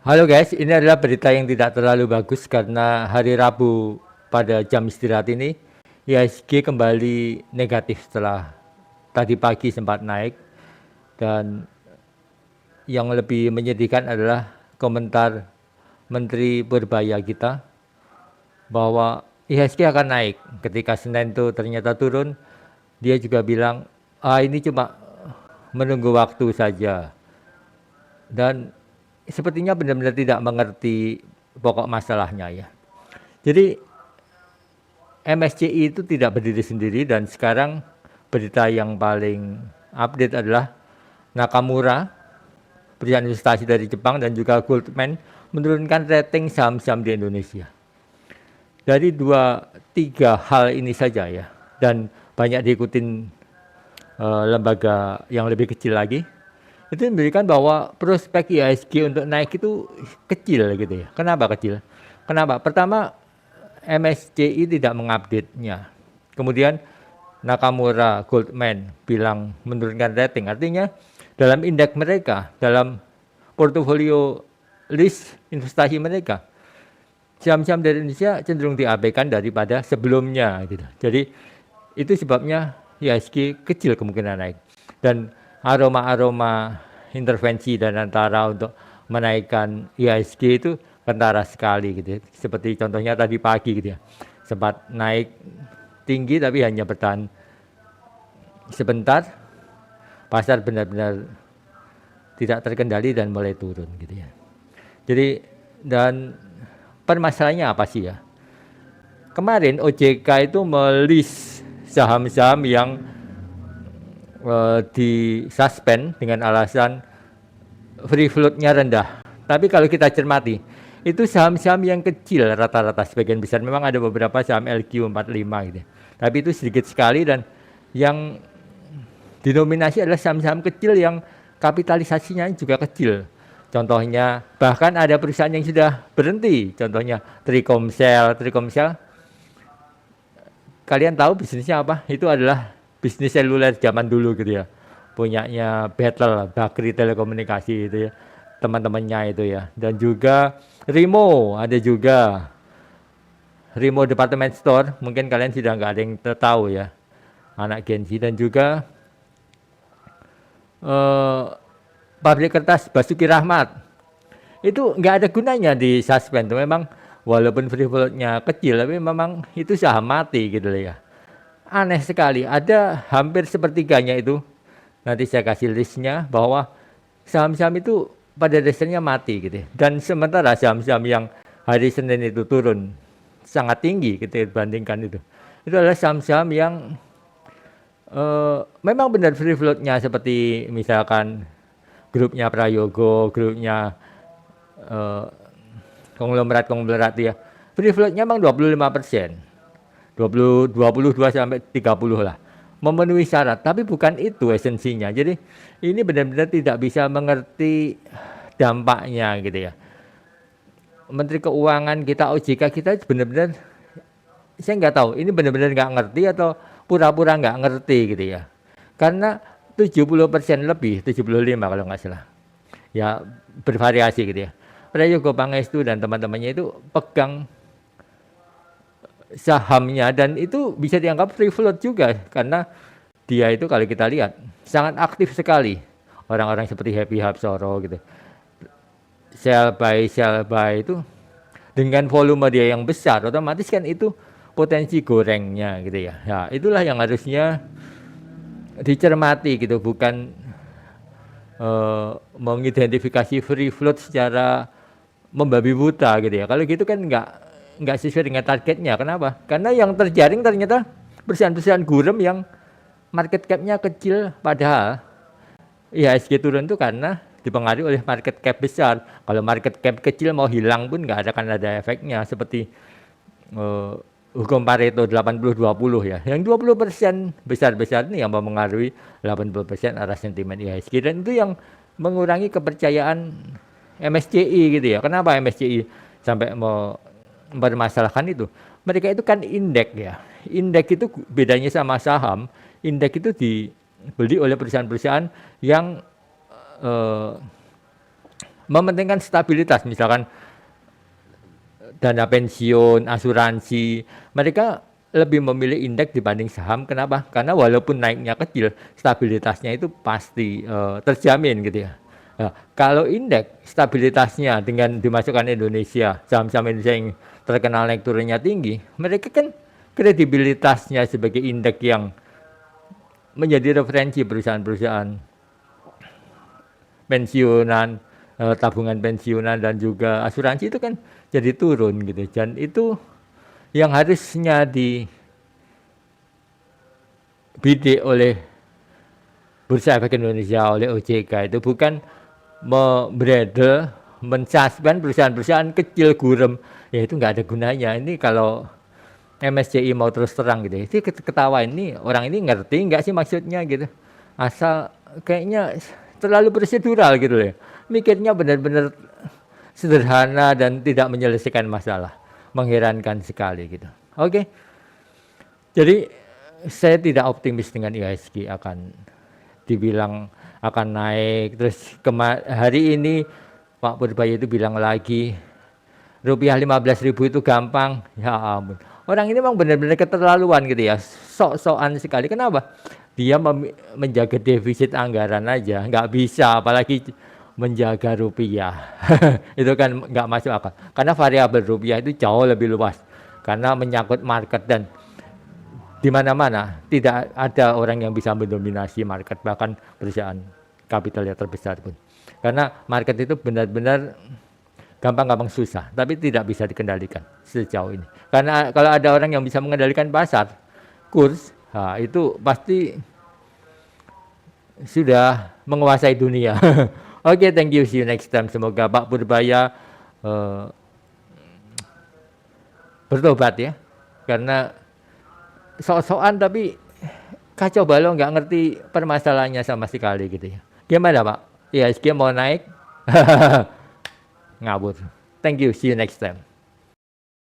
Halo guys, ini adalah berita yang tidak terlalu bagus karena hari Rabu pada jam istirahat ini IHSG kembali negatif setelah tadi pagi sempat naik, dan yang lebih menyedihkan adalah komentar Menteri Purbaya kita bahwa IHSG akan naik ketika Senin itu ternyata turun. Dia juga bilang, ini cuma menunggu waktu saja, dan sepertinya benar-benar tidak mengerti pokok masalahnya ya. Jadi MSCI itu tidak berdiri sendiri, dan sekarang berita yang paling update adalah Nakamura, perusahaan investasi dari Jepang, dan juga Goldman menurunkan rating saham-saham di Indonesia. Dari dua tiga hal ini saja ya, dan banyak diikutin lembaga yang lebih kecil lagi, itu memberikan bahwa prospek IHSG untuk naik itu kecil gitu ya. Kenapa kecil? Kenapa? Pertama, MSCI tidak mengupdate-nya. Kemudian Nakamura, Goldman bilang menurunkan rating. Artinya dalam indeks mereka, dalam portofolio list investasi mereka, saham-saham dari Indonesia cenderung diabaikan daripada sebelumnya gitu. Jadi itu sebabnya IHSG kecil kemungkinan naik. Dan aroma-aroma intervensi dan antara untuk menaikkan IHSG itu kentara sekali gitu ya. Seperti contohnya tadi pagi gitu ya, sempat naik tinggi tapi hanya bertahan sebentar, pasar benar-benar tidak terkendali dan mulai turun gitu ya. Jadi, dan permasalahannya apa sih ya? Kemarin OJK itu melis saham-saham yang disuspend dengan alasan free float-nya rendah. Tapi kalau kita cermati, itu saham-saham yang kecil rata-rata, sebagian besar. Memang ada beberapa saham LQ45 gitu. Tapi itu sedikit sekali, dan yang dinominasi adalah saham-saham kecil yang kapitalisasinya juga kecil. Contohnya, bahkan ada perusahaan yang sudah berhenti. Contohnya Trikomsel. Trikomsel, kalian tahu bisnisnya apa? Itu adalah bisnis seluler zaman dulu gitu ya. Punyanya Battle, Bakri Telekomunikasi itu ya. Teman-temannya itu ya. Dan juga Rimo, ada juga Rimo Department Store. Mungkin kalian sudah nggak ada yang tahu ya, anak Gen Z. Dan juga eh, pabrik kertas Basuki Rahmat. Itu nggak ada gunanya di suspend. Memang walaupun free float-nya kecil, tapi memang itu saham mati gitu loh ya. Aneh sekali, ada hampir sepertiganya itu, nanti saya kasih listnya, bahwa saham-saham itu pada dasarnya mati gitu ya. Dan sementara saham-saham yang hari Senin itu turun sangat tinggi kita bandingkan itu adalah saham-saham yang memang benar free float-nya, seperti misalkan grupnya Prayogo, grupnya eh, konglomerat ya. Free float-nya memang 25%. 22 sampai 30 lah. Memenuhi syarat, tapi bukan itu esensinya. Jadi ini benar-benar tidak bisa mengerti dampaknya gitu ya. Menteri Keuangan kita, OJK kita benar-benar, saya nggak tahu ini benar-benar nggak ngerti atau pura-pura nggak ngerti gitu ya. Karena 70% lebih, 75 kalau nggak salah. Ya bervariasi gitu ya. Prayogo Pangestu dan teman-temannya itu pegang sahamnya, dan itu bisa dianggap free float juga karena dia itu kalau kita lihat sangat aktif sekali. Orang-orang seperti Happy Hapsoro gitu, sell buy itu dengan volume dia yang besar, otomatis kan itu potensi gorengnya gitu ya. Ya itulah yang harusnya dicermati gitu, bukan mengidentifikasi free float secara membabi buta gitu ya. Kalau gitu kan nggak sesuai dengan targetnya. Kenapa? Karena yang terjaring ternyata perusahaan-perusahaan gurem yang market cap-nya kecil, padahal IHSG turun itu karena dipengaruhi oleh market cap besar. Kalau market cap kecil mau hilang pun nggak akan ada efeknya, seperti uh, hukum Pareto 80-20 ya. Yang 20% besar-besar ini yang mempengaruhi 80% arah sentimen IHSG, dan itu yang mengurangi kepercayaan MSCI gitu ya. Kenapa MSCI sampai mempermasalahkan itu? Mereka itu kan indeks ya. Indeks itu bedanya sama saham. Indeks itu dibeli oleh perusahaan-perusahaan yang eh, mementingkan stabilitas, misalkan dana pensiun, asuransi, mereka lebih memilih indeks dibanding saham. Kenapa? Karena walaupun naiknya kecil, stabilitasnya itu pasti terjamin gitu ya. Nah, kalau indeks stabilitasnya dengan dimasukkan Indonesia, saham-saham Indonesia yang terkenal naik turunnya tinggi, mereka kan kredibilitasnya sebagai indeks yang menjadi referensi perusahaan-perusahaan pensiunan, tabungan pensiunan dan juga asuransi itu kan jadi turun gitu. Dan itu yang harusnya dibidik oleh Bursa Efek Indonesia, oleh OJK, itu bukan membredel, mensuspend perusahaan-perusahaan kecil gurem. Ya itu nggak ada gunanya. Ini kalau MSCI mau terus terang gitu, itu ketawa, ini orang ini ngerti nggak sih maksudnya gitu. Asal kayaknya terlalu prosedural gitu loh. Mikirnya benar-benar sederhana dan tidak menyelesaikan masalah. Mengherankan sekali gitu. Oke. Jadi saya tidak optimis dengan IHSG akan dibilang akan naik. Terus hari ini Pak Purbaya itu bilang lagi rupiah 15.000 itu gampang. Ya ampun. Orang ini memang benar-benar keterlaluan gitu ya. Sok-sokan sekali. Kenapa? Dia menjaga defisit anggaran aja nggak bisa, apalagi menjaga rupiah. Itu kan nggak masuk akal. Karena variabel rupiah itu jauh lebih luas. Karena menyangkut market dan di mana-mana tidak ada orang yang bisa mendominasi market, bahkan perusahaan kapital yang terbesar pun. Karena market itu benar-benar gampang-gampang susah, tapi tidak bisa dikendalikan sejauh ini. Karena kalau ada orang yang bisa mengendalikan pasar, kurs, itu pasti sudah menguasai dunia. Oke, thank you, see you next time. Semoga Pak Purbaya bertobat ya, karena sok-sokan tapi kacau balau, nggak ngerti permasalahannya sama sekali gitu ya. Gimana Pak? IHSG mau naik? Ngabur. Thank you, see you next time.